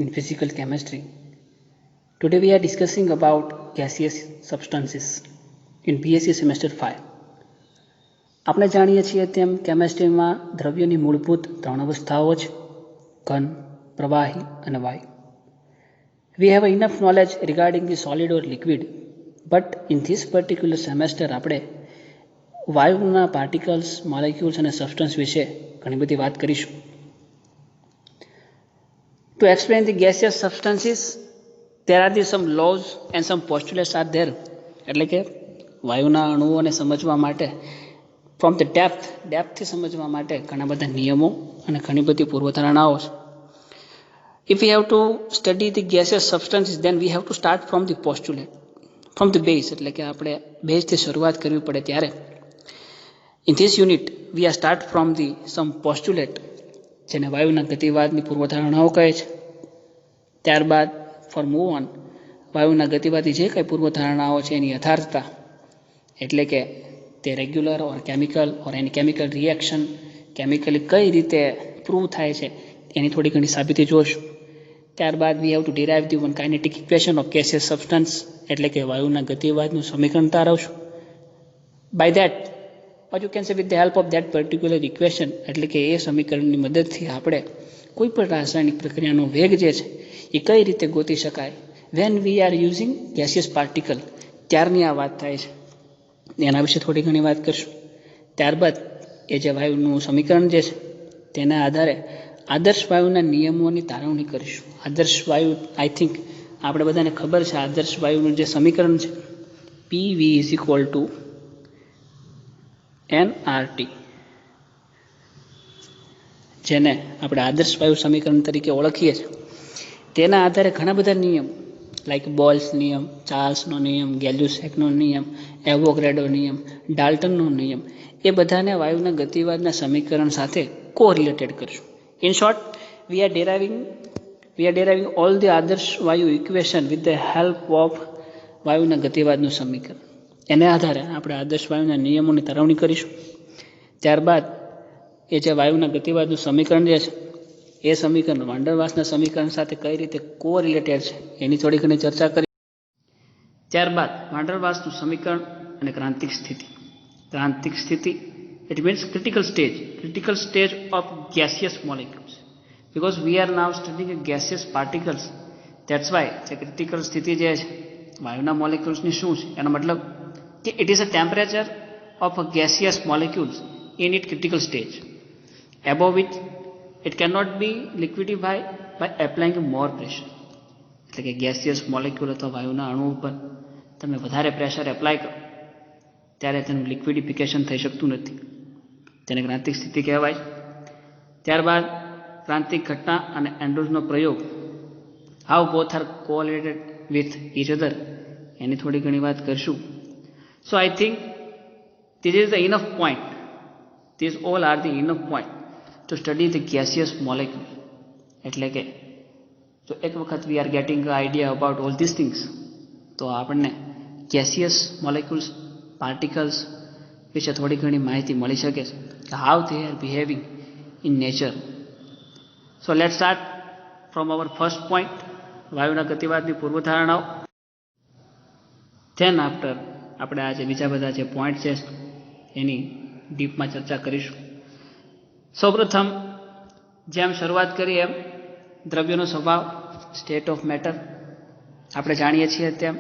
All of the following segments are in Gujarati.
in physical chemistry. Today we are discussing about gaseous substances in BSc semester 5. આપણે જાણીએ છીએ તેમ કેમેસ્ટ્રીમાં દ્રવ્યોની મૂળભૂત ત્રણ અવસ્થાઓ છે: ઘન, પ્રવાહી અને વાયુ. We have enough knowledge regarding the solid or liquid, but in this particular semester આપણે વાયુના પાર્ટિકલ્સ, મોલેક્યુલ્સ અને સબસ્ટન્સ વિશે ઘણી બધી વાત કરીશું. To explain the gaseous substances, there are some laws and some postulates are there. એટલે કે વાયુના અણુઓને સમજવા માટે ફ્રોમ ધ ડેપ્થથી સમજવા માટે ઘણા બધા નિયમો અને ઘણી બધી પૂર્વધારણાઓ છે. If we have to study the gaseous substances, then we have to start from the postulate, from the base. એટલે કે આપણે બેઝથી શરૂઆત કરવી પડે. ત્યારે in this unit we are start from the some postulate, જેને વાયુના ગતિવાદની પૂર્વધારણાઓ કહે છે. ત્યારબાદ ફોર મૂવ ઓન, વાયુના ગતિવાદની જે કંઈ પૂર્વધારણાઓ છે એની યથાર્થતા, એટલે કે તે રેગ્યુલર ઓર કેમિકલ ઓર એની કેમિકલ રિએક્શન કેમિકલી કઈ રીતે પ્રૂવ થાય છે એની થોડી ઘણી સાબિતી જોઈશું. ત્યારબાદ we have to derive the one kinetic equation of gaseous substance, એટલે કે વાયુના ગતિવાદનું સમીકરણ તારવશું. By that, or you can say with the help of that particular equation, એટલે કે એ સમીકરણની મદદથી આપણે કોઈ પણ રાસાયણિક પ્રક્રિયાનો વેગ જે છે એ કઈ રીતે ગોતી શકાય when we are using gaseous particle, ત્યારની આ વાત થાય છે. એના વિશે થોડી ઘણી વાત કરીશું. ત્યારબાદ એ જે વાયુનું સમીકરણ જે છે તેના આધારે આદર્શ વાયુના નિયમોની તારવણી કરીશું. આદર્શ વાયુ, આઈ થિંક આપણે બધાને ખબર છે આદર્શ વાયુનું જે સમીકરણ છે PV = nRT, જેને આપણે આદર્શ વાયુ સમીકરણ તરીકે ઓળખીએ છીએ. તેના આધારે ઘણા બધા નિયમ લાઈક બોલ્સ નિયમ, ચાર્લ્સનો નિયમ, ગેલ્યુસેકનો નિયમ, એવોગ્રેડો નિયમ, ડાલ્ટનનો નિયમ, એ બધાને વાયુના ગતિવાદના સમીકરણ સાથે કોરિલેટેડ કરીશું. In short, we are deriving all the આદર્શ વાયુ equation with the help of વાયુના ગતિવાદનું સમીકરણ. એને આધારે આપણે આદર્શ વાયુના નિયમોની તારવણી કરીશું. ત્યારબાદ એ જે વાયુના ગતિવાદનું સમીકરણ જે છે એ સમીકરણ વાન ડર વાલ્સના સમીકરણ સાથે કઈ રીતે કોરિલેટેડ છે એની થોડી ઘણી ચર્ચા કરી. ત્યારબાદ વાન ડર વાલ્સનું સમીકરણ અને ક્રાંતિક સ્થિતિ. ક્રાંતિક સ્થિતિ it means critical stage of gaseous molecules, because we are now studying gaseous particles. That's why જે ક્રિટિકલ સ્થિતિ જે છે વાયુના મોલેક્યુલ્સની શું છે એનો મતલબ કે it is a temperature of a gaseous molecules in its critical stage, above which it cannot be liquefied by applying more pressure. એટલે કે ગેસિયસ મોલેક્યુલ અથવા વાયુના અણુ ઉપર તમે વધારે પ્રેશર એપ્લાય કરો ત્યારે તેનું લિક્વિડિફિકેશન થઈ શકતું નથી. તેને ક્રાંતિક સ્થિતિ કહેવાય. ત્યારબાદ ક્રાંતિક ઘટના અને એન્ડ્રુસનો પ્રયોગ, how both are correlated with each other, એની થોડી ઘણી વાત કરીશું. So I think this is the enough point. These all are the enough point to study the gaseous molecule. એટલે કે જો એક વખત we are getting an idea about all these things, તો આપણને gaseous molecules, particles વિશે થોડી ઘણી માહિતી મળી શકે છે, how they are behaving in nature. So let's start from our first point, વાયુના ગતિવાદની પૂર્વધારણાઓ. Then after આપણે આ જે બીજા બધા જે પોઈન્ટ છે એની ડીપમાં ચર્ચા કરીશું. સૌપ્રથમ જેમ શરૂઆત કરી એમ દ્રવ્યનો સ્વભાવ, સ્ટેટ ઓફ મેટર. આપણે જાણીએ છીએ તેમ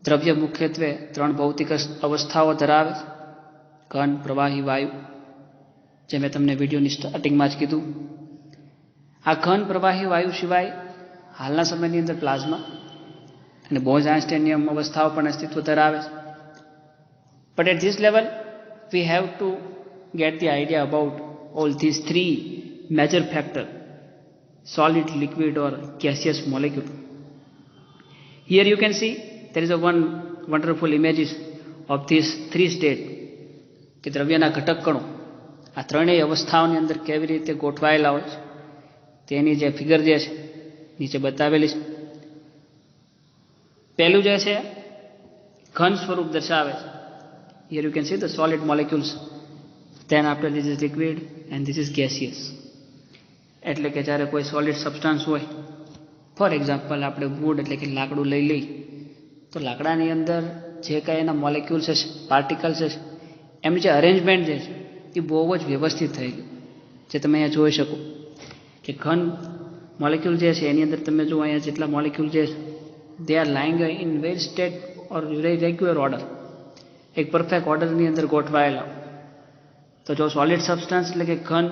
દ્રવ્ય મુખ્યત્વે ત્રણ ભૌતિક અવસ્થાઓ ધરાવે છે: ઘન, પ્રવાહી, વાયુ. જે મેં તમને વિડીયોની સ્ટાર્ટિંગમાં જ કીધું. આ ઘન, પ્રવાહી, વાયુ સિવાય હાલના સમયની અંદર પ્લાઝમા અને બોઝ-આઇન્સ્ટાઇનિયમ અવસ્થાઓ પણ અસ્તિત્વ ધરાવે છે. But at this level, we have to get the idea about all these three major factors: solid, liquid or gaseous molecule. Here you can see there is a one wonderful images of these three states, કે દ્રવ્યના ઘટક કણો આ ત્રણેય અવસ્થાઓની અંદર કેવી રીતે ગોઠવાયેલા હોય છે તેની જે ફિગર જે છે નીચે બતાવેલી છે. પહેલું જે છે ઘન સ્વરૂપ દર્શાવે છે. Here you can see the solid molecules. Then after this is liquid and this is gaseous. એટલે કે જ્યારે કોઈ સોલિડ સબસ્ટન્સ હોય ફોર એક્ઝામ્પલ આપણે વુડ એટલે કે લાકડું લઈ લઈ તો લાકડાની અંદર જે કાંઈ એના મોલેક્યુલ્સ છે, પાર્ટિકલ્સ છે, એમની જે અરેન્જમેન્ટ જે છે એ બહુ જ વ્યવસ્થિત થઈ ગયું. જે તમે અહીંયા જોઈ શકો કે ઘન મોલેક્યુલ જે છે એની અંદર તમે જો અહીંયા જેટલા મોલેક્યુલ જે છે they are lying in very state or very regular order, એક પરફેક્ટ ઓર્ડરની અંદર ગોઠવાયેલા. તો જો સોલિડ સબસ્ટન્સ એટલે કે ઘન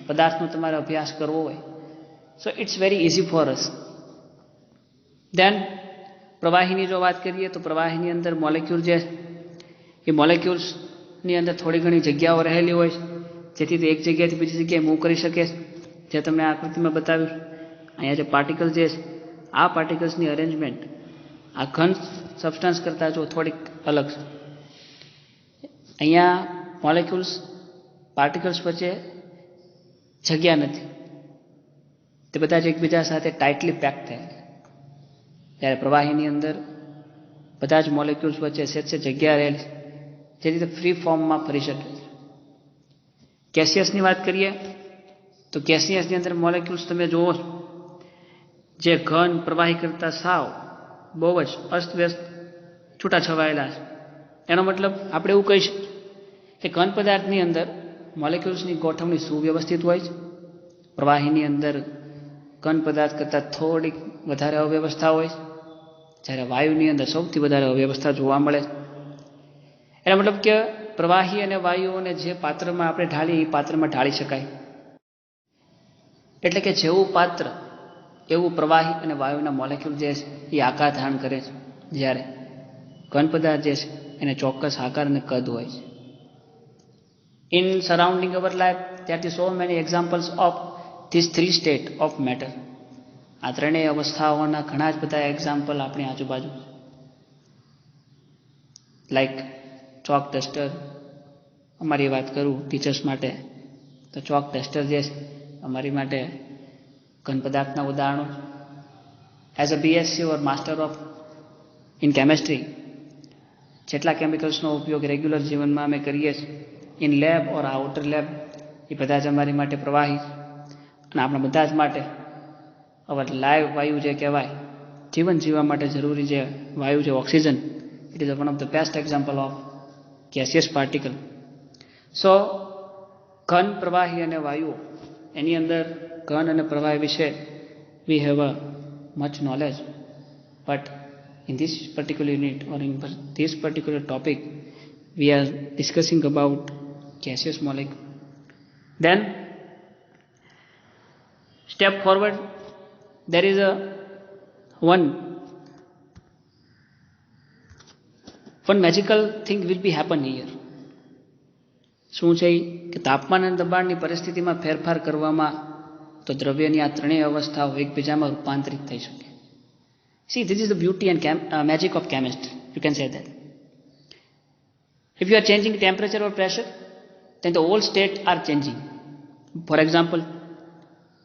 પદાર્થનો તમારે અભ્યાસ કરવો હોય so it's very easy for us. Then પ્રવાહીની જો વાત કરીએ તો પ્રવાહીની અંદર મોલેક્યુલ જે એ મોલેક્યુલ્સની અંદર થોડી ઘણી જગ્યાઓ રહેલી હોય છે જેથી તે એક જગ્યાએથી બીજી જગ્યાએ મૂવ કરી શકે. જે તમને આકૃતિમાં બતાવ્યું અહીંયા જે પાર્ટિકલ જે છે આ પાર્ટિકલ્સની અરેન્જમેન્ટ આ ઘન સબસ્ટન્સ કરતાં જો થોડીક અલગ છે. અહીંયા મોલેક્યુલ્સ પાર્ટિકલ્સ વચ્ચે જગ્યા નથી, તે બધા જ એકબીજા સાથે ટાઇટલી પેક થયા. જ્યારે પ્રવાહીની અંદર બધા જ મોલેક્યુલ્સ વચ્ચે સેજ જગ્યા રહેલી જેથી તે ફ્રી ફોર્મમાં ફરી શકે. ગેસિયસની વાત કરીએ તો ગેસિયસની અંદર મોલેક્યુલ્સ તમે જુઓ જે ઘન પ્રવાહી કરતાં સાવ બહુ જ અસ્તવ્યસ્ત છૂટાછવાયેલા છે. એનો મતલબ આપણે એવું કહી શકીએ કે ઘન પદાર્થની અંદર મોલેક્યુલ્સની ગોઠવણી સુવ્યવસ્થિત હોય છે. પ્રવાહીની અંદર ઘન પદાર્થ કરતાં થોડીક વધારે અવ્યવસ્થા હોય છે, જ્યારે વાયુની અંદર સૌથી વધારે અવ્યવસ્થા જોવા મળે છે. એનો મતલબ કે પ્રવાહી અને વાયુઓને જે પાત્રમાં આપણે ઢાળીએ એ પાત્રમાં ઢાળી શકાય. એટલે કે જેવું પાત્ર એવું પ્રવાહી અને વાયુના મોલેક્યુલ જે છે એ આકાર ધારણ કરે છે, જ્યારે ઘન પદાર્થ જે છે એને ચોક્કસ આકાર અને કદ હોય છે. In surrounding our life there are so many examples of these three state of matter. આ ત્રણેય અવસ્થાઓના ઘણા જ બધા એક્ઝામ્પલ આપણી આજુબાજુ, લાઈક ચોક ડસ્ટર. અમારી વાત કરું ટીચર્સ માટે તો ચોક ડસ્ટર જે છે અમારી માટે ઘન પદાર્થના ઉદાહરણો. As a BSc or master of in chemistry જેટલા કેમિકલ્સનો ઉપયોગ રેગ્યુલર જીવનમાં અમે કરીએ છીએ in lab or outer lab એ બધા જ અમારી માટે પ્રવાહી અને આપણા બધા જ માટે હવે લાઈવ વાયુ જે કહેવાય જીવન જીવવા માટે જરૂરી જે વાયુ છે oxygen, it is one of the best example of gaseous particle. So ઘન પ્રવાહી અને વાયુઓ એની અંદર ઘન અને પ્રવાહી વિશે we have a much knowledge, but in this particular unit or in this particular topic we are discussing about gaseous molecule. Then step forward, there is a one magical thing will be happen here. શું છે કે તાપમાન અને દબાણની પરિસ્થિતિમાં ફેરફાર કરવામાં તો દ્રવ્યની આ ત્રણેય અવસ્થાઓ એકબીજામાં રૂપાંતરિત થઈ શકે. See, this is the beauty and magic of chemistry. You can say that. If you are changing temperature or pressure, then the whole state are changing. For example,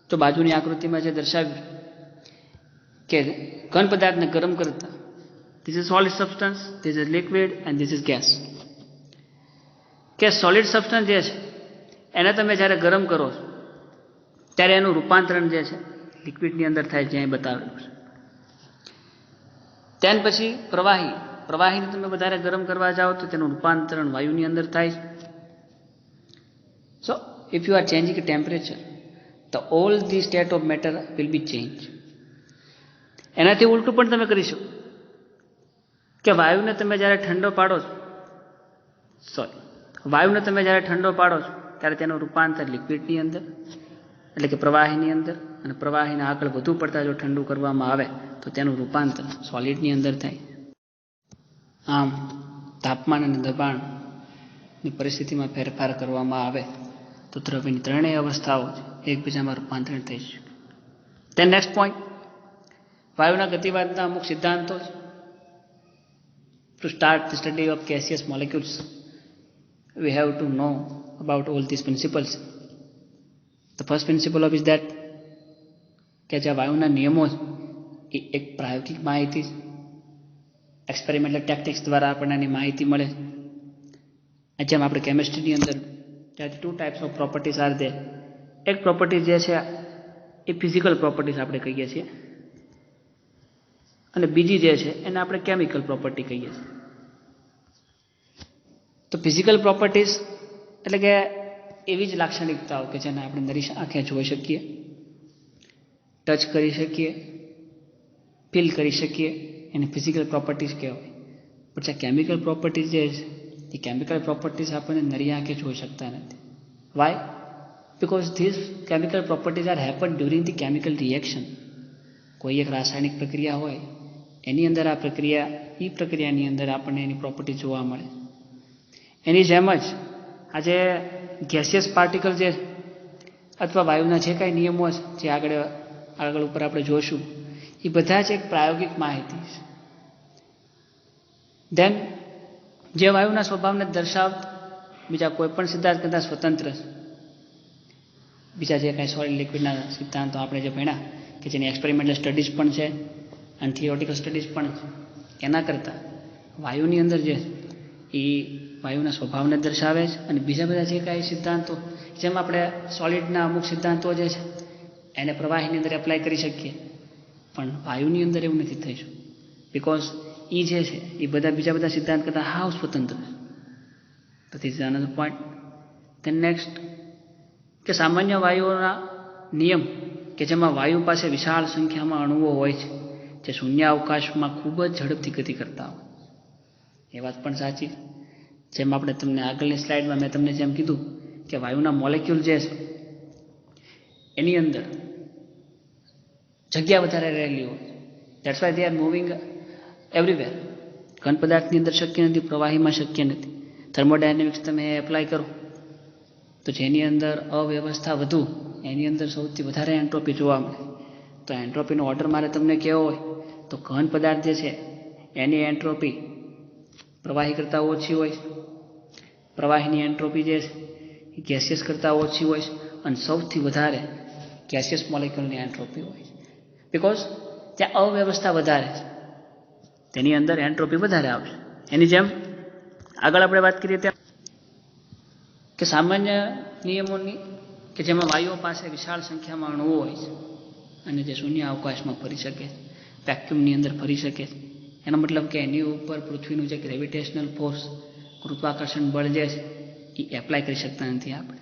તો બાજુની આકૃતિમાં જે દર્શાવ્યું કે ઘન પદાર્થને ગરમ કરતા this is solid substance, this is liquid and this is gas. કે સોલિડ સબસ્ટન્સ જે છે એને તમે જ્યારે ગરમ કરો ત્યારે એનું રૂપાંતરણ જે છે લિક્વિડની અંદર થાય જ્યાં બતાવેલું છે. ત્યાર પછી પ્રવાહીને તમે વધારે ગરમ કરવા જાઓ તો તેનું રૂપાંતરણ વાયુની અંદર થાય. So if you are changing temperature તો all the state of matter will be change. એનાથી ઉલટું પણ તમે કરી શકો કે વાયુને તમે જ્યારે ઠંડો પાડો છો ત્યારે તેનું રૂપાંતર લિક્વિડની અંદર એટલે કે પ્રવાહીની અંદર અને પ્રવાહીને આગળ વધુ પડતા જો ઠંડુ કરવામાં આવે તો તેનું રૂપાંતર સોલિડની અંદર થાય. આમ તાપમાન અને દબાણની પરિસ્થિતિમાં ફેરફાર કરવામાં આવે તો દ્રવ્યની ત્રણેય અવસ્થાઓ એકબીજામાં રૂપાંતરિત થઈ શકે. ધેન નેક્સ્ટ પોઈન્ટ, વાયુના ગતિવાદના અમુક સિદ્ધાંતો. To start the study of gaseous molecules we have to know about all these principles. The first principle of is that કે જે વાયુના નિયમો એ એક પ્રાયોગિક માહિતી એક્સપેરિમેન્ટલ ટેકનિક્સ દ્વારા આપણને માહિતી મળે. જેમ આપણે કેમિસ્ટ્રીની અંદર ત્યાં two types of properties are there. એક પ્રોપર્ટી જે છે એ ફિઝિકલ પ્રોપર્ટીઝ આપણે કહીએ છીએ અને બીજી જે છે એને આપણે કેમિકલ પ્રોપર્ટી કહીએ છીએ. તો ફિઝિકલ પ્રોપર્ટીઝ એટલે કે એવી જ લાક્ષણિકતાઓ કે જેને આપણે નરી આંખે જોઈ શકીએ, ટચ કરી શકીએ, ફીલ કરી શકીએ, એને ફિઝિકલ પ્રોપર્ટીઝ કહેવાય. પછી આ કેમિકલ પ્રોપર્ટીઝ જે છે એ કેમિકલ પ્રોપર્ટીઝ આપણને નરી આંખે જોઈ શકતા નથી. Why? Because this chemical properties are happen during the chemical reaction. કોઈ એક રાસાયણિક પ્રક્રિયા હોય એની અંદર આ પ્રક્રિયાની અંદર આપણને એની પ્રોપર્ટી જોવા મળે. એની જેમ જ આજે ગેસિયસ પાર્ટિકલ જે અથવા વાયુના જે કાંઈ નિયમો છે જે આગળ ઉપર આપણે જોઈશું એ બધા જ એક પ્રાયોગિક માહિતી છે. ધેન જે વાયુના સ્વભાવને દર્શાવતા બીજા કોઈ પણ સિદ્ધાંત કરતાં સ્વતંત્ર છે. બીજા જે કાંઈ સોલિડ લિક્વિડના સિદ્ધાંતો આપણે જે ભણ્યા કે જેની એક્સપેરિમેન્ટલ સ્ટડીઝ પણ છે અને થિયોરિટિકલ સ્ટડીઝ પણ છે, એના કરતાં વાયુની અંદર જે એ વાયુના સ્વભાવને દર્શાવે છે. અને બીજા બધા જે કાંઈ સિદ્ધાંતો જેમ આપણે સોલિડના અમુક સિદ્ધાંતો જે છે એને પ્રવાહીની અંદર એપ્લાય કરી શકીએ, પણ વાયુની અંદર એવું નથી થઈ શકતું. બિકોઝ એ જે છે એ બીજા બધા સિદ્ધાંત કરતાં હાવ સ્વતંત્ર છે. તો this is another point. Than next કે સામાન્ય વાયુઓના નિયમ કે જેમાં વાયુ પાસે વિશાળ સંખ્યામાં અણુઓ હોય છે જે શૂન્ય અવકાશમાં ખૂબ જ ઝડપથી ગતિ કરતા હોય. એ વાત પણ સાચી. જેમ આપણે તમને આગળની સ્લાઇડમાં મેં તમને જેમ કીધું કે વાયુના મોલેક્યુલ જે છે એની અંદર જગ્યા વધારે રહેલી હોય. That's why they are moving everywhere. ઘન પદાર્થની અંદર શક્ય નથી, પ્રવાહીમાં શક્ય નથી. થર્મોડાયનેમિક્સ તમે એપ્લાય કરો તો જેની અંદર અવ્યવસ્થા વધુ એની અંદર સૌથી વધારે એન્ટ્રોપી જોવા મળે. તો એન્ટ્રોપીનો ઓર્ડર મારે તમને કહેવો હોય તો ઘન પદાર્થ જે છે એની એન્ટ્રોપી પ્રવાહી કરતાં ઓછી હોય, પ્રવાહીની એન્ટ્રોપી જે છે એ ગેસિયસ કરતાં ઓછી હોય અને સૌથી વધારે ગેસિયસ મોલેક્યુલની એન્ટ્રોપી હોય. બિકોઝ ત્યાં અવ્યવસ્થા વધારે છે, તેની અંદર એન્ટ્રોપી વધારે આવશે. એની જેમ આગળ આપણે વાત કરીએ ત્યાં કે સામાન્ય નિયમોની કે જેમાં વાયુઓ પાસે વિશાળ સંખ્યામાં અણુઓ હોય છે અને જે શૂન્ય અવકાશમાં ફરી શકે, વેક્યુમની અંદર ફરી શકે. એનો મતલબ કે એની ઉપર પૃથ્વીનું જે ગ્રેવિટેશનલ ફોર્સ, ગુરુત્વાકર્ષણ બળ જે છે એ એપ્લાય કરી શકતા નથી આપણે.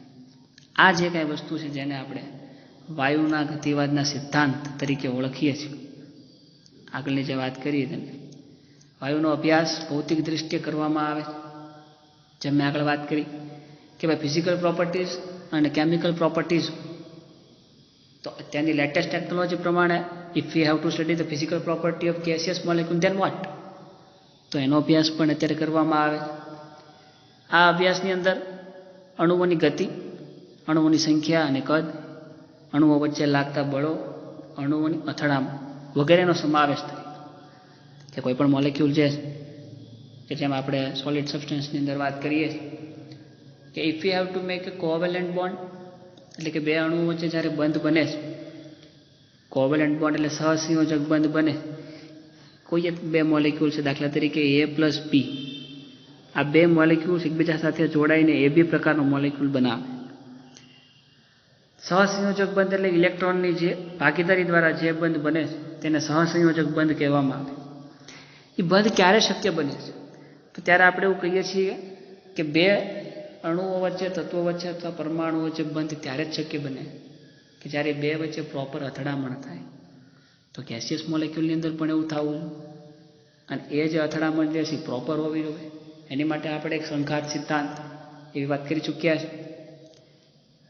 આ જે કાંઈ વસ્તુ છે જેને આપણે વાયુના ગતિવાદના સિદ્ધાંત તરીકે ઓળખીએ છીએ. આગળની જે વાત કરીએ તમે વાયુનો અભ્યાસ ભૌતિક દૃષ્ટિએ કરવામાં આવે છે. જેમ મેં આગળ વાત કરી કે ભાઈ ફિઝિકલ પ્રોપર્ટીઝ અને કેમિકલ પ્રોપર્ટીઝ. તો અત્યારની લેટેસ્ટ ટેકનોલોજી પ્રમાણે if you have to study the physical property of gaseous molecule then what, તો એનો અભ્યાસ પણ અત્યારે કરવામાં આવે. આ અભ્યાસની અંદર અણુઓની ગતિ, અણુઓની સંખ્યા અને કદ, અણુઓ વચ્ચે લાગતા બળો, અણુઓની અથડામણ વગેરેનો સમાવેશ થાય. કે કોઈ પણ મોલેક્યુલ છે કે જેમ આપણે સોલિડ સબસ્ટન્સની અંદર વાત કરીએ કે if you have to make A covalent bond, એટલે કે બે અણુઓ વચ્ચે જ્યારે બંધ બને છે, કોવેલેન્ટ બોન્ડ એટલે સહસંયોજક બંધ બને. કોઈ એક બે મોલેક્યુલ છે, દાખલા તરીકે A પ્લસ B, આ બે મોલેક્યુલ્સ એકબીજા સાથે જોડાઈને AB પ્રકારનો મોલેક્યુલ બનાવે. સહસંયોજક બંધ એટલે ઇલેક્ટ્રોનની જે ભાગીદારી દ્વારા જે બંધ બને છે તેને સહસંયોજક બંધ કહેવામાં આવે. એ બંધ ક્યારે શક્ય બને છે તો ત્યારે આપણે એવું કહીએ છીએ કે બે અણુઓ વચ્ચે, તત્વો વચ્ચે અથવા પરમાણુ વચ્ચે બંધ ત્યારે જ શક્ય બને કે જ્યારે બે વચ્ચે પ્રોપર અથડામણ થાય. તો ગેસિયસ મોલેક્યુલની અંદર પણ એવું થવું, અને એ જે અથડામણ જે છે પ્રોપર હોવી જોઈએ. એની માટે આપણે એક સંઘાત સિદ્ધાંત એવી વાત કરી ચૂક્યા છે.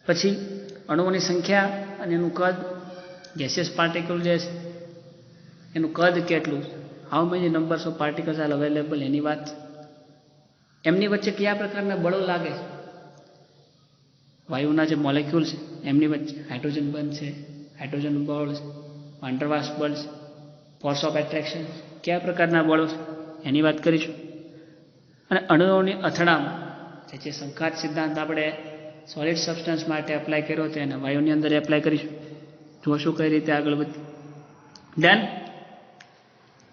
પછી અણુઓની સંખ્યા અને એનું કદ, ગેસિયસ પાર્ટિકલ જે છે એનું કદ કેટલું, how many numbers of particles are available, એની વાત. એમની વચ્ચે કયા પ્રકારના બળો લાગે છે, વાયુના જે મોલેક્યુલ છે એમની વચ્ચે હાઇડ્રોજન બંધ છે, હાઇડ્રોજન બળ છે, વાન ડર વાલ્સ બળ છે, ફોર્સ ઓફ એટ્રેક્શન, કયા પ્રકારના બળો છે એની વાત કરીશું. અને અણુઓની અથડામણ જે સંઘાત સિદ્ધાંત આપણે સોલિડ સબસ્ટન્સ માટે એપ્લાય કર્યો હતો એને વાયુની અંદર એપ્લાય કરીશું. જોશું કઈ રીતે આગળ વધી. ધેન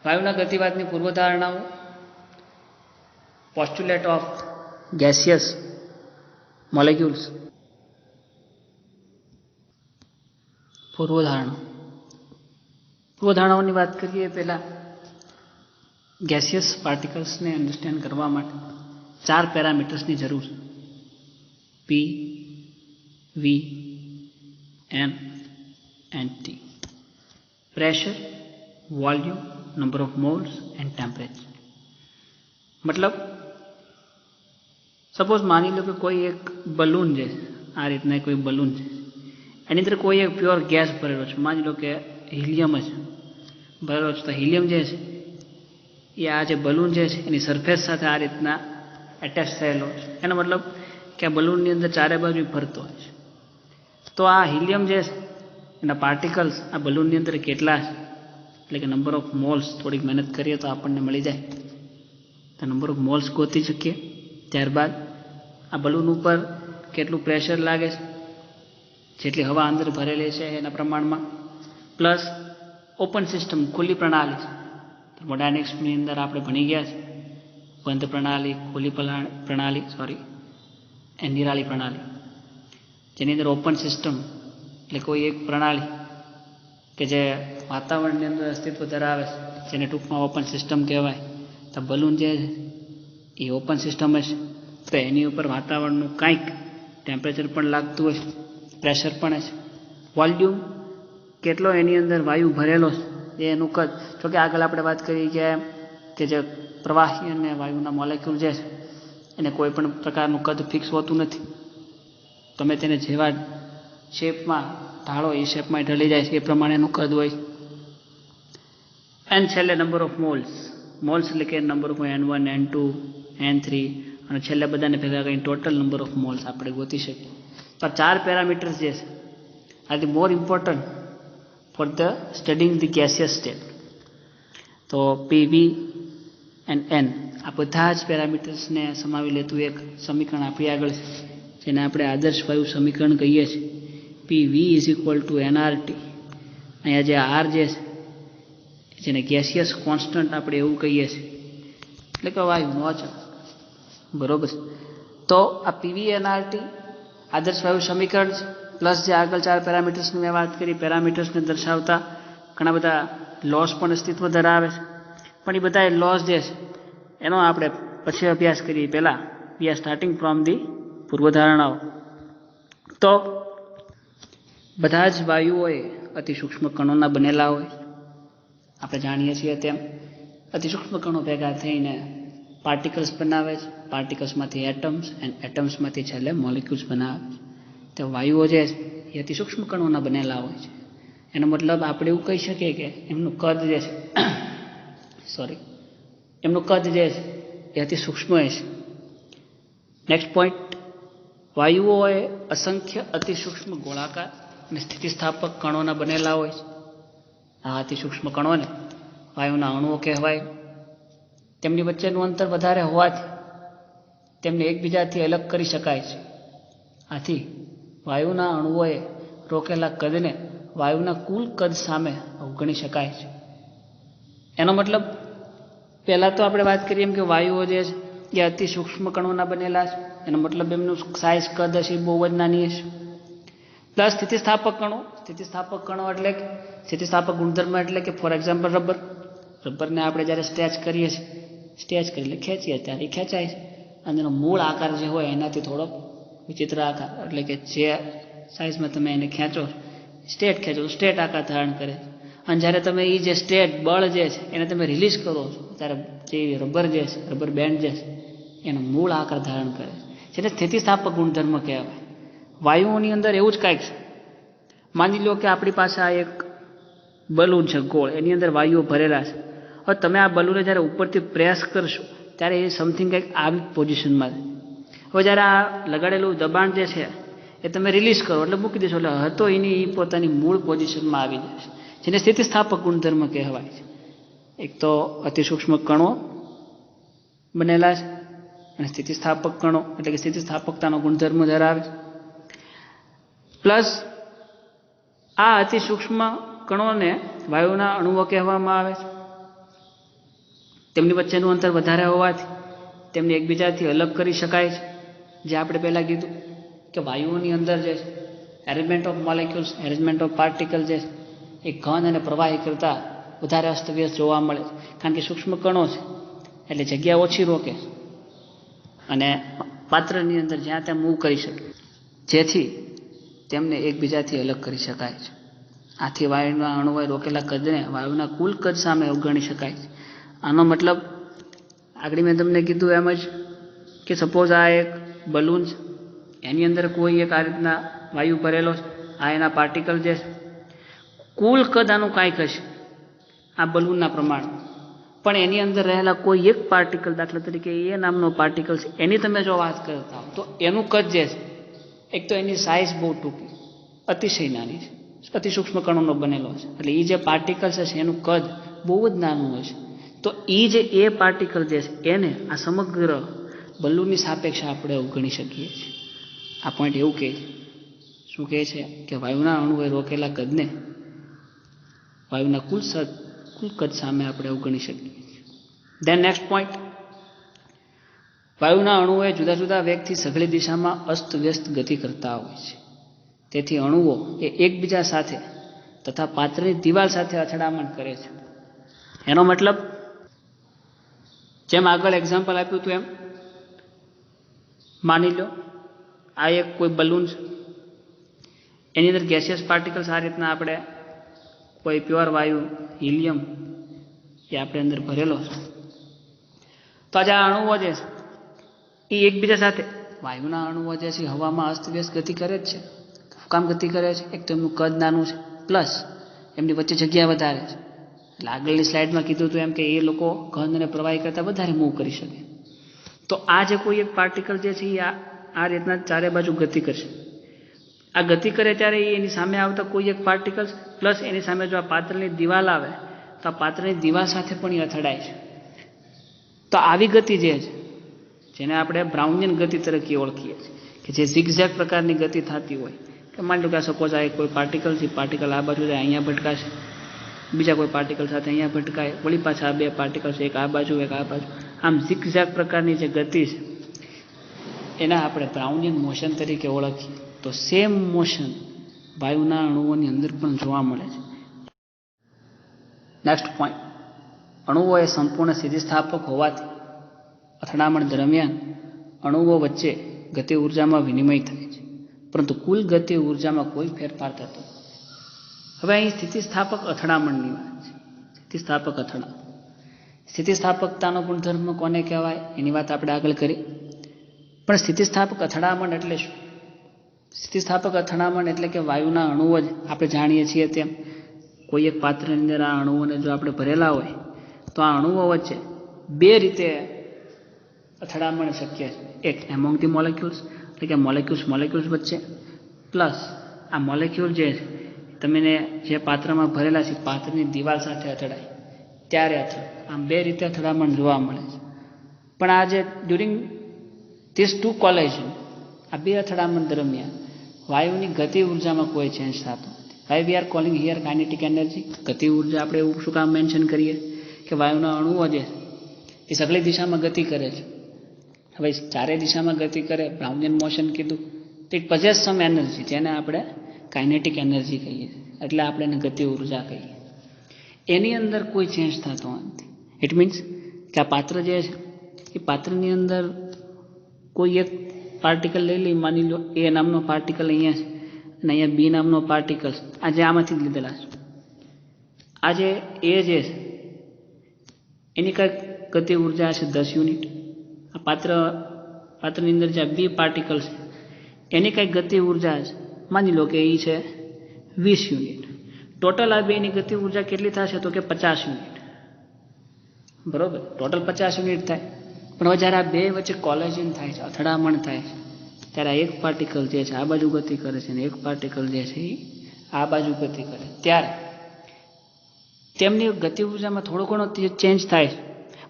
વાયુના ગતિવાદની પૂર્વધારણાઓ, પોસ્ટ્યુલેટ ઓફ ગેસિયસ મોલેક્યુલ્સ. પૂર્વધારણાઓની વાત કરીએ પહેલાં ગેસિયસ પાર્ટિકલ્સને અન્ડરસ્ટેન્ડ કરવા માટે 4 પેરામીટર્સની જરૂર છે. P, V, N and T. Pressure, volume, number of moles and temperature. મતલબ સપોઝ માની લો કે કોઈ એક બલૂન છે, આ રીતના કોઈ બલૂન છે, એની અંદર કોઈ એક પ્યોર ગેસ ભરેલો છે, માની લો કે હિલિયમ જ ભરેલો છે. તો હિલિયમ જે છે એ આ જે બલૂન જે છે એની સરફેસ સાથે આ રીતના એટેચ થયેલો છે. એનો મતલબ કે આ બલૂનની અંદર ચારે બાજુ ફરતો હોય છે. તો આ હિલિયમ જે છે એના પાર્ટિકલ્સ આ બલૂનની અંદર કેટલા છે, એટલે કે નંબર ઓફ મોલ્સ, થોડીક મહેનત કરીએ તો આપણને મળી જાય. તો નંબર ઓફ મોલ્સ ગોતી શકીએ. ત્યારબાદ આ બલૂન ઉપર કેટલું પ્રેશર લાગે છે, જેટલી હવા અંદર ભરેલી છે એના પ્રમાણમાં, પ્લસ ઓપન સિસ્ટમ, ખુલ્લી પ્રણાલી છે. થર્મોડાયનેમિક્સની અંદર આપણે ભણી ગયા છે બંધ પ્રણાલી, ખુલ્લી પ્રણાલી, નિરાળી પ્રણાલી. જેની અંદર ઓપન સિસ્ટમ એટલે કોઈ એક પ્રણાલી કે જે વાતાવરણની અંદર અસ્તિત્વ ધરાવે છે, જેને ટૂંકમાં ઓપન સિસ્ટમ કહેવાય. તો બલૂન જે એ ઓપન સિસ્ટમ હશે તો એની ઉપર વાતાવરણનું કાંઈક ટેમ્પરેચર પણ લાગતું હોય, પ્રેશર પણ હશે. વોલ્યુમ, કેટલો એની અંદર વાયુ ભરેલો છે એ એનું કદ. જોકે આગળ આપણે વાત કરી કે જે પ્રવાહી અને વાયુના મોલેક્યુલ જે છે એને કોઈ પણ પ્રકારનું કદ ફિક્સ હોતું નથી. તમે તેને જેવા શેપમાં ઢાળો એ શેપમાં ઢળી જાય છે, એ પ્રમાણેનું કદ હોય. એન્ડ છેલ્લે નંબર ઓફ મોલ્સ. મોલ્સ એટલે કે number of N1, N2, N3 અને છેલ્લે બધાને ભેગા કરીને ટોટલ નંબર ઓફ મોલ્સ આપણે ગોતી શકીએ. તો 4 પેરામીટર્સ જે છે are the more important for the studying the gaseous state. તો PV એન્ડ N આ બધા જ પેરામીટર્સને સમાવી લેતું એક સમીકરણ આપણી આગળ છે, જેને આપણે આદર્શ વાયુ સમીકરણ કહીએ છીએ. PV = nRT. અહીંયા જે R જે છે જેને ગેસિયસ કોન્સ્ટન્ટ આપણે એવું કહીએ છીએ, એટલે કે વાયુનો અચળ. બરોબર. તો આ PV nRT આદર્શ વાયુ સમીકરણ છે, પ્લસ જે આગળ 4 પેરામીટર્સની મેં વાત કરી, પેરામીટર્સને દર્શાવતા ઘણા બધા લોસ પણ અસ્તિત્વ ધરાવે છે. પણ એ બધા લોસ જે છે એનો આપણે પછી અભ્યાસ કરીએ. પહેલાં we are starting from the પૂર્વધારણાઓ. તો બધા જ વાયુઓ અતિ સૂક્ષ્મ કણોના બનેલા હોય. આપણે જાણીએ છીએ તેમ અતિ સૂક્ષ્મ કણો ભેગા થઈને પાર્ટિકલ્સ બનાવે છે, પાર્ટિકલ્સમાંથી એટમ્સ એન્ડ એટમ્સમાંથી છેલ્લે મોલિક્યુલ્સ બનાવે છે. તો વાયુઓ જે છે એ અતિ સૂક્ષ્મ કણોના બનેલા હોય છે. એનો મતલબ આપણે એવું કહી શકીએ કે એમનું કદ જે છે એ અતિ સૂક્ષ્મ હોય છે. નેક્સ્ટ પોઈન્ટ, વાયુઓ એ અસંખ્ય અતિ સૂક્ષ્મ ગોળાકાર અને સ્થિતિસ્થાપક કણોના બનેલા હોય છે. આ અતિ સૂક્ષ્મ કણોને વાયુના અણુઓ કહેવાય. તેમની વચ્ચેનું અંતર વધારે હોવાથી તેમને એકબીજાથી અલગ કરી શકાય છે. આથી વાયુના અણુઓએ રોકેલા કદને વાયુના કુલ કદ સામે અવગણી શકાય છે. એનો મતલબ પહેલાં તો આપણે વાત કરીએ એમ કે વાયુઓ જે છે એ અતિ સૂક્ષ્મ કણોના બનેલા છે. એનો મતલબ એમનું સાઇઝ, કદ હશે બહુ જ નાની હશે. પ્લસ સ્થિતિસ્થાપક કણો એટલે કે સ્થિતિસ્થાપક ગુણધર્મ એટલે કે ફોર એક્ઝામ્પલ રબરને આપણે જ્યારે સ્ટ્રેચ કરીએ છીએ, એટલે ખેંચીએ ત્યારે એ ખેંચાય છે, અને એનો મૂળ આકાર જે હોય એનાથી થોડો વિચિત્ર આકાર, એટલે કે જે સાઇઝમાં તમે એને ખેંચો ખેંચો તો સ્ટ્રેટ આકાર ધારણ કરે. અને જ્યારે તમે એ જે સ્ટ્રેટ બળ જે છે એને તમે રિલીઝ કરો છો ત્યારે જે રબર બેન્ડ જે છે એનો મૂળ આકાર ધારણ કરે છે, જેને સ્થિતિસ્થાપક ગુણધર્મ કહેવાય. વાયુઓની અંદર એવું જ કાંઈક છે. માની લો કે આપણી પાસે આ એક બલૂન છે ગોળ, એની અંદર વાયુઓ ભરેલા છે. હવે તમે આ બલૂને જ્યારે ઉપરથી પ્રેસ કરશો ત્યારે એ સમથિંગ કંઈક આવી પોઝિશનમાં છે. હવે જ્યારે આ લગાડેલું દબાણ જે છે એ તમે રિલીઝ કરો એટલે મૂકી દેશો એટલે હતો એની પોતાની મૂળ પોઝિશનમાં આવી જશે, જેને સ્થિતિસ્થાપક ગુણધર્મ કહેવાય છે. એક તો અતિ સૂક્ષ્મ કણો બનેલા છે અને સ્થિતિસ્થાપક કણો એટલે કે સ્થિતિસ્થાપકતાનો ગુણધર્મ ધરાવે છે. પ્લસ આ અતિ સૂક્ષ્મ કણોને વાયુના અણુઓ કહેવામાં આવે છે. તેમની વચ્ચેનું અંતર વધારે હોવાથી તેમને એકબીજાથી અલગ કરી શકાય છે. જે આપણે પહેલાં કીધું કે વાયુઓની અંદર જે છે arrangement of molecules, arrangement of particle જે છે એ ઘન અને પ્રવાહી કરતાં વધારે અસ્તવ્યસ્ત જોવા મળે છે, કારણ કે સૂક્ષ્મ કણો છે એટલે જગ્યા ઓછી રોકે અને પાત્રની અંદર જ્યાં ત્યાં મૂવ કરી શકે, જેથી તેમને એકબીજાથી અલગ કરી શકાય છે. આથી વાયુના અણુઓએ રોકેલા કદને વાયુના કુલ કદ સામે અવગણી શકાય છે. આનો મતલબ આગળ મેં તમને કીધું એમ જ કે સપોઝ આ એક બલૂન છે, એની અંદર કોઈ એક આ રીતના વાયુ ભરેલો છે, આ એના પાર્ટિકલ જે છે, કુલ કદ આનું કાંઈક હશે આ બલૂનના પ્રમાણ, પણ એની અંદર રહેલા કોઈ એક પાર્ટિકલ, દાખલા તરીકે એ નામનો પાર્ટિકલ છે, એની તમે જો વાત કરતા હો તો એનું કદ જે છે, એક તો એની સાઇઝ બહુ ટૂંકી, અતિશય નાની છે, અતિ સૂક્ષ્મ કણોનો બનેલો છે, એટલે એ જે પાર્ટિકલ છે એનું કદ બહુ જ નાનું હશે. તો એ જે એ પાર્ટિકલ જે છે એને આ સમગ્ર બલૂનની સાપેક્ષે આપણે અવગણી શકીએ છીએ. આ પોઈન્ટ એવું કહે છે, શું કહે છે કે વાયુના અણુએ રોકેલા કદને વાયુના કુલ કદ સામે આપણે અવગણી શકીએ છીએ. ધેન નેક્સ્ટ પોઈન્ટ, વાયુના અણુઓ જુદા જુદા વેગથી સઘળી દિશામાં અસ્તવ્યસ્ત ગતિ કરતા હોય છે. તેથી અણુઓ એ એકબીજા સાથે તથા પાત્રની દિવાલ સાથે અથડામણ કરે છે. એનો મતલબ જેમ આગળ એક્ઝામ્પલ આપ્યું હતું એમ, માની લો આ એક કોઈ બલૂન છે, એની અંદર ગેસિયસ પાર્ટિકલ્સ આ રીતના આપણે કોઈ પ્યોર વાયુ હિલિયમ એ આપણે અંદર ભરેલો છે. તો આજે આ અણુઓ જે છે એ એકબીજા સાથે, વાયુના અણુઓ જે છે હવામાં અસ્તવ્યસ્ત ગતિ કરે જ છે. કામ ગતિ કરે છે, એક તો એમનું કદ નાનું છે, પ્લસ એમની વચ્ચે જગ્યા વધારે છે. એટલે આગળની સ્લાઇડમાં કીધું હતું એમ કે એ લોકો ઘન અને પ્રવાહી કરતાં વધારે મૂવ કરી શકે. તો આ જે કોઈ એક પાર્ટિકલ જે છે એ આ રીતના ચારે બાજુ ગતિ કરશે. આ ગતિ કરે ત્યારે એની સામે આવતા કોઈ એક પાર્ટિકલ્સ પ્લસ એની સામે જો આ પાત્રની દિવાલ આવે તો આ પાત્રની દિવાલ સાથે પણ એ અથડાય છે. તો આવી ગતિ જે છે, જેને આપણે બ્રાઉનિયન ગતિ તરીકે ઓળખીએ છીએ, કે જે ઝિગઝેગ પ્રકારની ગતિ થતી હોય, કે માની લો કે સપોઝ આ કોઈ પાર્ટિકલ છે, પાર્ટિકલ આ બાજુ જાય અહીંયા ભટકાશે, બીજા કોઈ પાર્ટિકલ સાથે અહીંયા ભટકાય, વળી પાછા આ બે પાર્ટિકલ છે, એક આ બાજુ એક આ બાજુ, આમ ઝિગઝેગ પ્રકારની જે ગતિ છે એના આપણે બ્રાઉનિયન મોશન તરીકે ઓળખીએ. તો સેમ મોશન વાયુના અણુઓની અંદર પણ જોવા મળે છે. નેક્સ્ટ પોઈન્ટ, અણુઓ એ સંપૂર્ણ સ્થિતિસ્થાપક હોવાથી અથડામણ દરમિયાન અણુઓ વચ્ચે ગતિ ઉર્જામાં વિનિમય થાય છે, પરંતુ કુલ ગતિ ઉર્જામાં કોઈ ફેરફાર થતો. હવે અહીં સ્થિતિસ્થાપક અથડામણની વાત છે. સ્થિતિસ્થાપક અથડામણ, સ્થિતિસ્થાપકતાનો ગુણધર્મ કોને કહેવાય એની વાત આપણે આગળ કરી. પણ સ્થિતિસ્થાપક અથડામણ એટલે શું? સ્થિતિસ્થાપક અથડામણ એટલે કે વાયુના અણુઓ જ આપણે જાણીએ છીએ તેમ કોઈ એક પાત્રની અંદર આ અણુઓને જો આપણે ભરેલા હોય તો આ અણુઓ વચ્ચે બે રીતે અથડામણ શક્ય છે. એક એમોંગ ધી મોલેક્યુલ્સ, એટલે કે મોલેક્યુલ્સ વચ્ચે, પ્લસ આ મોલેક્યુલ જે છે તમને જે પાત્રમાં ભરેલા છે પાત્રની દિવાલ સાથે અથડાય ત્યારે આમ બે રીતે અથડામણ જોવા મળે છે. પણ આ જે ડ્યુરિંગ ધીસ ટુ કોલેજન, આ બે અથડામણ દરમિયાન વાયુની ગતિ ઉર્જામાં કોઈ ચેન્જ થતો નથી. Why we are calling here kinetic energy. ગતિ ઉર્જા આપણે એવું શું કામ મેન્શન કરીએ કે વાયુના અણુઓ જે એ સઘળી દિશામાં ગતિ કરે છે. હવે ચારે દિશામાં ગતિ કરે, બ્રાઉનિયન મોશન કીધું, તો ઇટ પોઝેસ સમ એનર્જી, જેને આપણે કાઇનેટિક એનર્જી કહીએ છીએ, એટલે આપણે એને ગતિ ઉર્જા કહીએ. એની અંદર કોઈ ચેન્જ થતો નથી. ઇટ મીન્સ કે આ પાત્ર જે છે એ પાત્રની અંદર કોઈ એક પાર્ટિકલ લઈ લઈ, માની લો એ નામનો પાર્ટિકલ અહીંયા છે અને અહીંયા બી નામનો પાર્ટિકલ, આજે આમાંથી જ લીધેલા છે. આજે એ જે છે એની કંઈક ગતિ ઉર્જા છે 10 યુનિટ. આ પાત્રની અંદર જે બી પાર્ટિકલ છે એની કંઈક ગતિ ઉર્જા છે, માની લો કે એ છે 20 યુનિટ. ટોટલ આ બેની ગતિ ઉર્જા કેટલી થશે તો કે 50 યુનિટ. બરોબર, ટોટલ 50 યુનિટ થાય. પણ હવે જ્યારે આ બે વચ્ચે કોલેજન થાય છે, અથડામણ થાય છે, ત્યારે આ એક પાર્ટિકલ જે છે આ બાજુ ગતિ કરે છે અને એક પાર્ટિકલ જે છે એ આ બાજુ ગતિ કરે, ત્યારે તેમની ગતિ ઉર્જામાં થોડો ઘણો ચેન્જ થાય છે.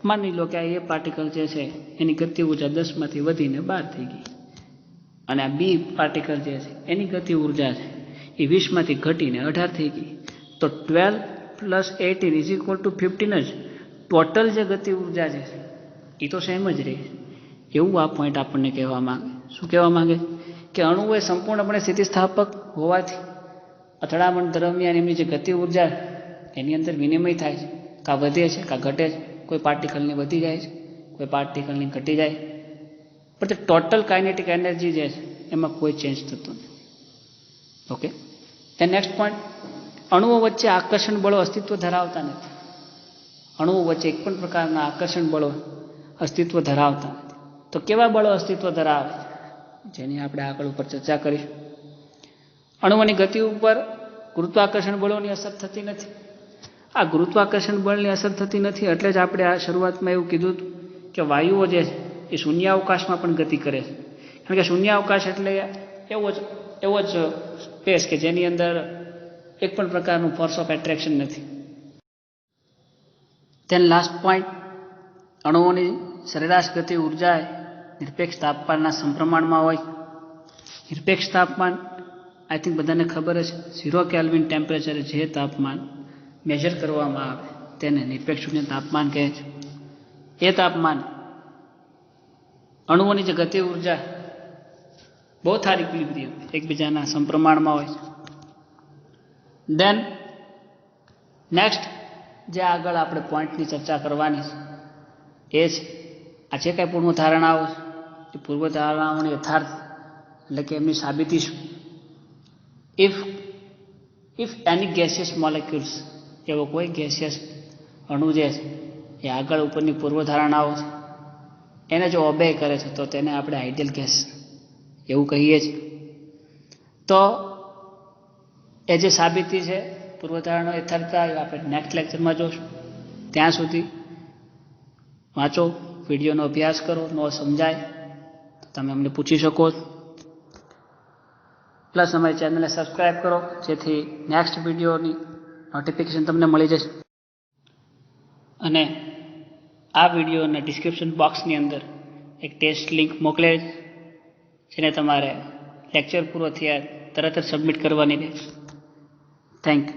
માની લો કે આ એ પાર્ટિકલ જે છે એની ગતિ ઉર્જા 10માંથી વધીને 12 થઈ ગઈ, અને આ બી પાર્ટિકલ જે છે એની ગતિ ઉર્જા છે એ 20માંથી ઘટીને 18 થઈ ગઈ. તો 12 + 18 = 15 જ ટોટલ જે ગતિ ઉર્જા છે એ તો સેમ જ રહે. એવું આ પોઈન્ટ આપણને કહેવા માંગે. શું કહેવા માંગે? કે અણુઓ એ સંપૂર્ણપણે સ્થિતિસ્થાપક હોવાથી અથડામણ દરમિયાન એમની જે ગતિ ઉર્જા એની અંદર વિનિમય થાય છે, કાં વધે છે કાં ઘટે છે. કોઈ પાર્ટિકલની વધી જાય છે, કોઈ પાર્ટિકલની ઘટી જાય, પણ તે ટોટલ કાઇનેટિક એનર્જી જે છે એમાં કોઈ ચેન્જ થતું નથી. ઓકે. એન્ડ નેક્સ્ટ પોઈન્ટ, અણુઓ વચ્ચે આકર્ષણ બળો અસ્તિત્વ ધરાવતા નથી. અણુઓ વચ્ચે એક પણ પ્રકારના આકર્ષણ બળો અસ્તિત્વ ધરાવતા નથી. તો કેવા બળો અસ્તિત્વ ધરાવે, જેની આપણે આગળ ઉપર ચર્ચા કરીશું. અણુઓની ગતિ ઉપર ગુરુત્વાકર્ષણ બળોની અસર થતી નથી. આ ગુરુત્વાકર્ષણ બળની અસર થતી નથી એટલે જ આપણે આ શરૂઆતમાં એવું કીધું હતું કે વાયુઓ જે છે એ શૂન્યાવકાશમાં પણ ગતિ કરે છે. કારણ કે શૂન્યાવકાશ એટલે એવો જ સ્પેસ કે જેની અંદર એક પણ પ્રકારનું ફોર્સ ઓફ એટ્રેક્શન નથી. તેન લાસ્ટ પોઈન્ટ, અણુઓની સરેરાશ ગતિ ઉર્જા નિરપેક્ષ તાપમાનના સમપ્રમાણમાં હોય. નિરપેક્ષ તાપમાન આઈ થિંક બધાને ખબર છે, 0 કેલ્વિન ટેમ્પરેચરે જે તાપમાન મેજર કરવામાં આવે તેને નિરપેક્ષ શૂન્ય તાપમાન કહે છે. એ તાપમાન અણુઓની જે ગતિ ઉર્જા બહુ સારી ઇક્વિલિબ્રિયમ એકબીજાના સમપ્રમાણમાં હોય છે. દેન નેક્સ્ટ જે આગળ આપણે પોઈન્ટની ચર્ચા કરવાની છે એ છે આ જે કાંઈ પૂર્વધારણાઓ છે એ પૂર્વધારણાઓની યથાર્થ એટલે કે એમની સાબિતી શું. ઇફ એની ગેસિયસ મોલેક્યુલ્સ, એવો કોઈ ગેસિયસ અણુ જે છે એ આગળ ઉપરની પૂર્વધારણાઓ છે એને જો ઓબે કરે છે તો તેને આપણે આઈડિયલ ગેસ એવું કહીએ છીએ. તો એ જે સાબિતી છે પૂર્વધારણા યથાર્થતા એ આપણે નેક્સ્ટ લેક્ચરમાં જોશું. ત્યાં સુધી વાંચો, વિડીયોનો અભ્યાસ કરો, ન સમજાય તો તમે અમને પૂછી શકો છો. પ્લસ અમારી ચેનલને સબસ્ક્રાઈબ કરો જેથી નેક્સ્ટ વિડીયોની નોટિફિકેશન તમને મળી જશે. અને આ વિડીયોના ડિસ્ક્રિપ્શન બોક્સની અંદર એક ટેસ્ટ લિંક મોકલે જેને તમારે લેક્ચર પૂરો થયા તરત જ સબમિટ કરવાની રહેશે. Thank you.